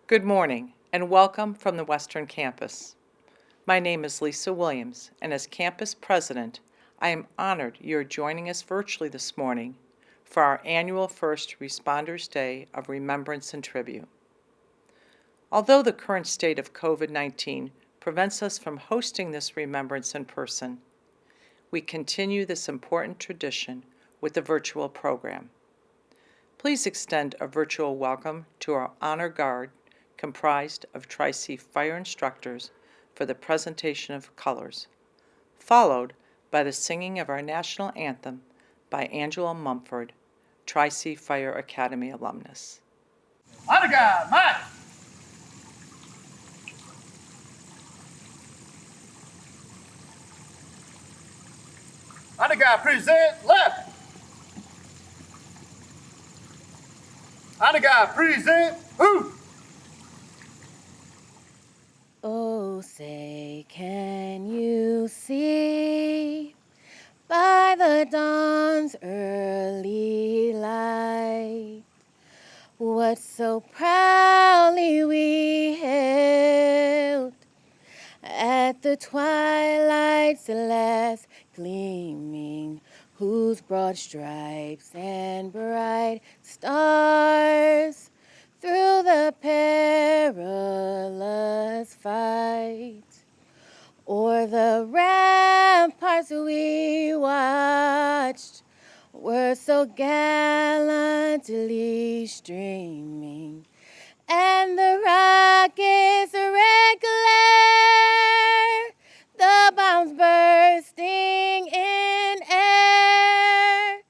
Good morning and welcome from the Western Campus. My name is Lisa Williams, and as Campus President, I am honored you are joining us virtually this morning for our annual First Responders Day of Remembrance and Tribute. Although the current state of COVID-19 prevents us from hosting this remembrance in person, we continue this important tradition with a virtual program. Please extend a virtual welcome to our honor guard comprised of Tri-C fire instructors for the presentation of colors, followed by the singing of our national anthem by Angela Mumford, Tri-C Fire Academy alumnus. Honor guard, march! Honor guard, present, left! Honor guard, present, who? Oh, say, can you see by the dawn's early light what so proudly we hailed at the twilight's last gleaming, whose broad stripes and bright stars through the perilous fight o'er the ramparts we watched were so gallantly streaming, and the rocket's red glare, the bombs bursting in air,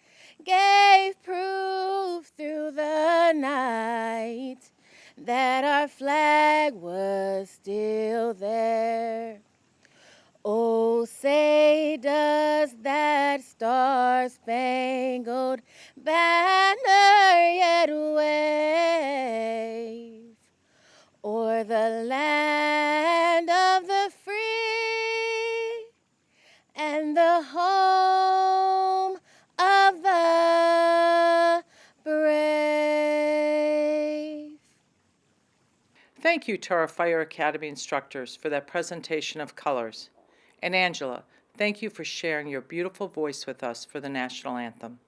gave proof through the night that our flag was still there. Oh, say does that star-spangled banner yet wave o'er the land of the free and the home of the brave? Thank you to our Fire Academy instructors for that presentation of colors. And Angela, thank you for sharing your beautiful voice with us for the national anthem.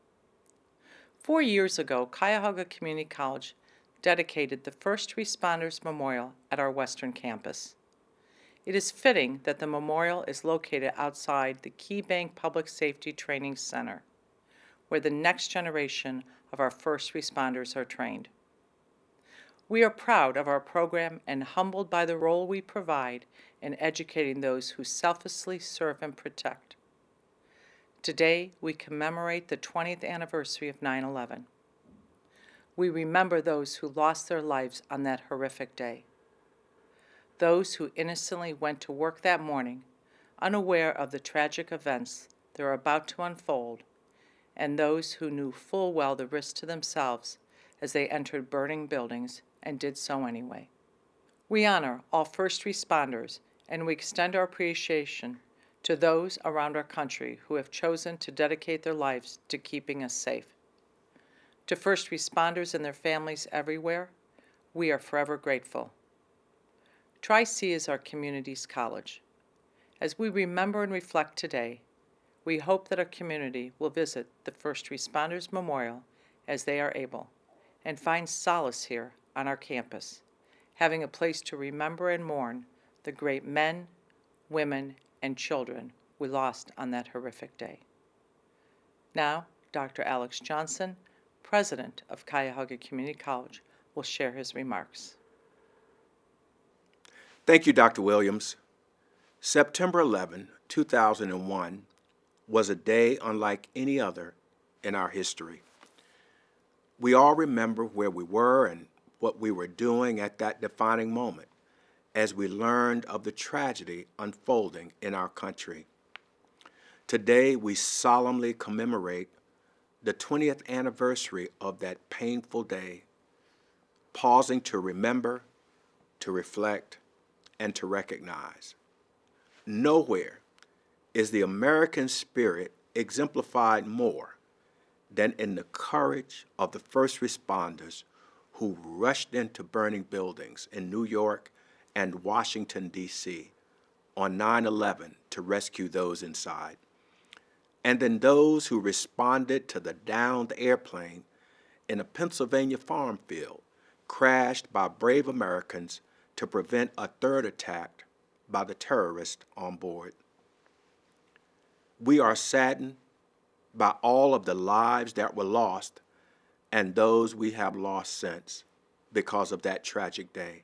4 years ago, Cuyahoga Community College dedicated the First Responders Memorial at our Western Campus. It is fitting that the memorial is located outside the Key Bank Public Safety Training Center, where the next generation of our first responders are trained. We are proud of our program and humbled by the role we provide in educating those who selflessly serve and protect. Today, we commemorate the 20th anniversary of 9/11. We remember those who lost their lives on that horrific day. Those who innocently went to work that morning, unaware of the tragic events that are about to unfold, and those who knew full well the risk to themselves as they entered burning buildings and did so anyway. We honor all first responders, and we extend our appreciation to those around our country who have chosen to dedicate their lives to keeping us safe. To first responders and their families everywhere, we are forever grateful. Tri-C is our community's college. As we remember and reflect today, we hope that our community will visit the First Responders Memorial as they are able, and find solace here on our campus, having a place to remember and mourn the great men, women, and children we lost on that horrific day. Now, Dr. Alex Johnson, President of Cuyahoga Community College, will share his remarks. Thank you, Dr. Williams. September 11, 2001 was a day unlike any other in our history. We all remember where we were and what we were doing at that defining moment as we learned of the tragedy unfolding in our country. Today, we solemnly commemorate the 20th anniversary of that painful day, pausing to remember, to reflect, and to recognize. Nowhere is the American spirit exemplified more than in the courage of the first responders who rushed into burning buildings in New York and Washington, D.C. on 9/11 to rescue those inside. And then those who responded to the downed airplane in a Pennsylvania farm field, crashed by brave Americans to prevent a third attack by the terrorists on board. We are saddened by all of the lives that were lost and those we have lost since because of that tragic day.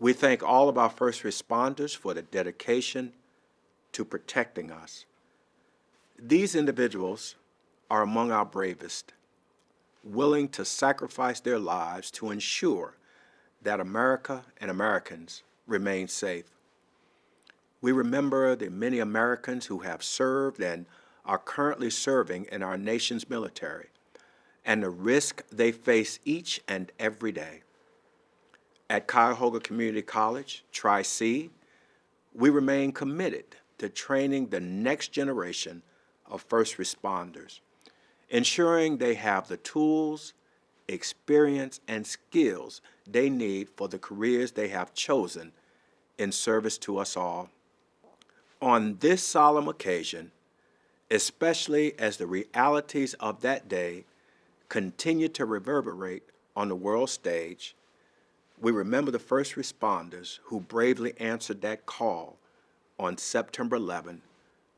We thank all of our first responders for the dedication to protecting us. These individuals are among our bravest, willing to sacrifice their lives to ensure that America and Americans remain safe. We remember the many Americans who have served and are currently serving in our nation's military and the risk they face each and every day. At Cuyahoga Community College, Tri-C, we remain committed to training the next generation of first responders, ensuring they have the tools, experience, and skills they need for the careers they have chosen in service to us all. On this solemn occasion, especially as the realities of that day continue to reverberate on the world stage, we remember the first responders who bravely answered that call on September 11,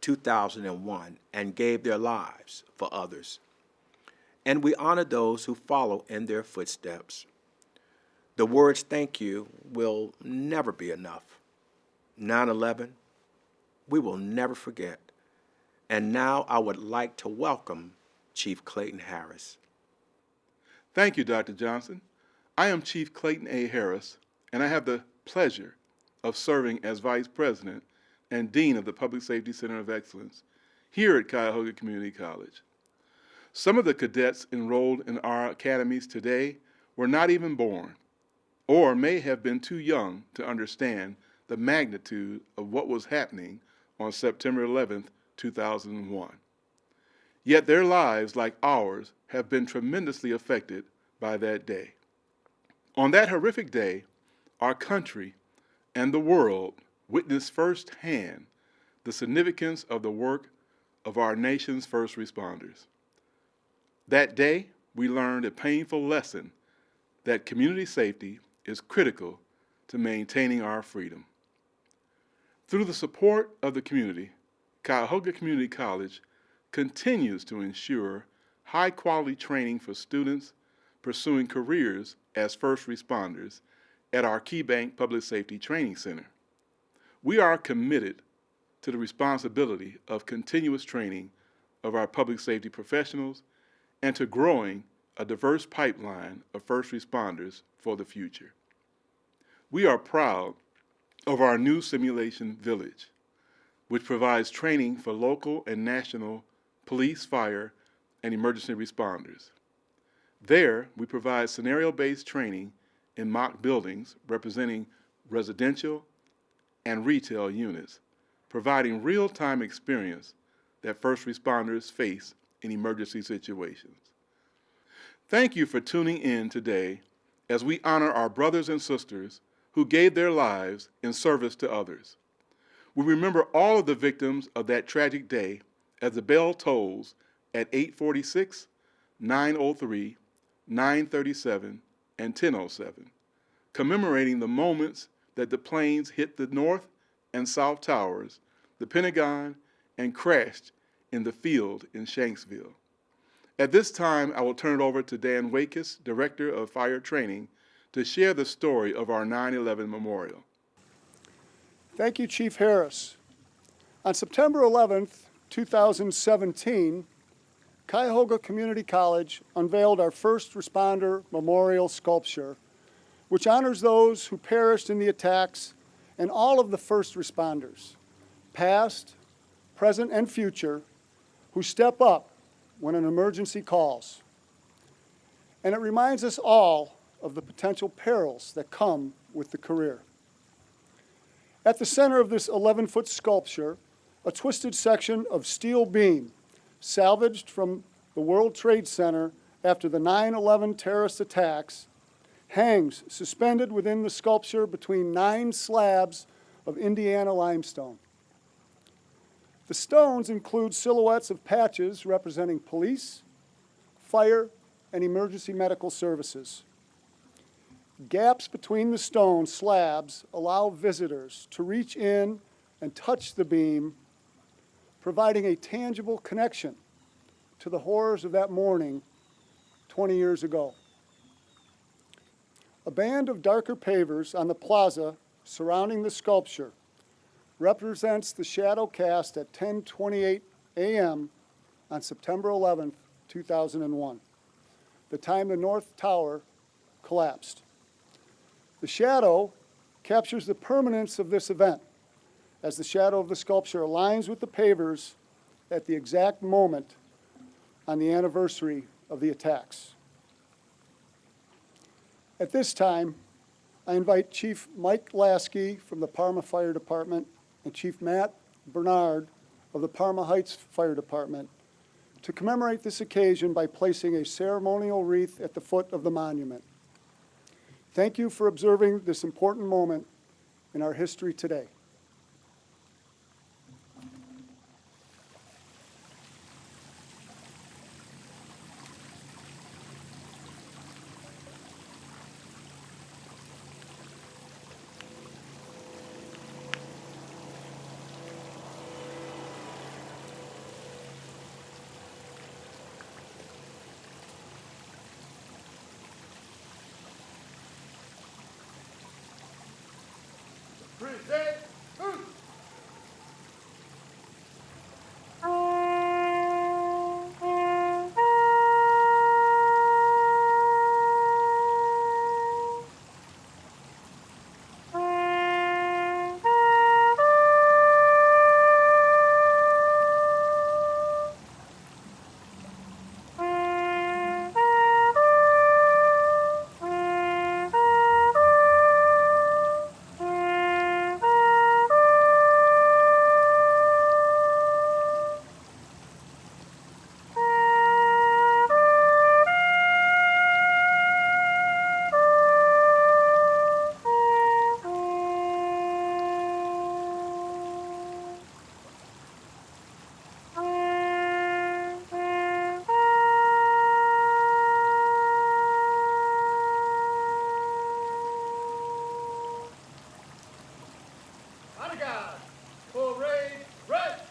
2001, and gave their lives for others. And we honor those who follow in their footsteps. The words thank you will never be enough. 9/11, we will never forget. And now I would like to welcome Chief Clayton Harris. Thank you, Dr. Johnson. I am Chief Clayton A. Harris, and I have the pleasure of serving as Vice President and Dean of the Public Safety Center of Excellence here at Cuyahoga Community College. Some of the cadets enrolled in our academies today were not even born, or may have been too young to understand the magnitude of what was happening on September 11th, 2001. Yet their lives, like ours, have been tremendously affected by that day. On that horrific day, our country and the world witnessed firsthand the significance of the work of our nation's first responders. That day, we learned a painful lesson that community safety is critical to maintaining our freedom. Through the support of the community, Cuyahoga Community College continues to ensure high-quality training for students pursuing careers as first responders at our Key Bank Public Safety Training Center. We are committed to the responsibility of continuous training of our public safety professionals and to growing a diverse pipeline of first responders for the future. We are proud of our new simulation village, which provides training for local and national police, fire, and emergency responders. There, we provide scenario-based training in mock buildings representing residential and retail units, providing real-time experience that first responders face in emergency situations. Thank you for tuning in today as we honor our brothers and sisters who gave their lives in service to others. We remember all of the victims of that tragic day as the bell tolls at 8:46, 9:03, 9:37, and 10:07, commemorating the moments that the planes hit the North and South Towers, the Pentagon, and crashed in the field in Shanksville. At this time, I will turn it over to Dan Wakis, Director of Fire Training, to share the story of our 9/11 memorial. Thank you, Chief Harris. On September 11th, 2017, Cuyahoga Community College unveiled our first responder memorial sculpture, which honors those who perished in the attacks and all of the first responders, past, present, and future, who step up when an emergency calls. And it reminds us all of the potential perils that come with the career. At the center of this 11-foot sculpture, a twisted section of steel beam salvaged from the World Trade Center after the 9/11 terrorist attacks, hangs suspended within the sculpture between 9 slabs of Indiana limestone. The stones include silhouettes of patches representing police, fire, and emergency medical services. Gaps between the stone slabs allow visitors to reach in and touch the beam, providing a tangible connection to the horrors of that morning 20 years ago. A band of darker pavers on the plaza surrounding the sculpture represents the shadow cast at 10:28 a.m. on September 11, 2001, the time the North Tower collapsed. The shadow captures the permanence of this event, as the shadow of the sculpture aligns with the pavers at the exact moment on the anniversary of the attacks. At this time, I invite Chief Mike Lasky from the Parma Fire Department and Chief Matt Bernard of the Parma Heights Fire Department to commemorate this occasion by placing a ceremonial wreath at the foot of the monument. Thank you for observing this important moment in our history today. Present. Who? Honor guard. Full raise. Right.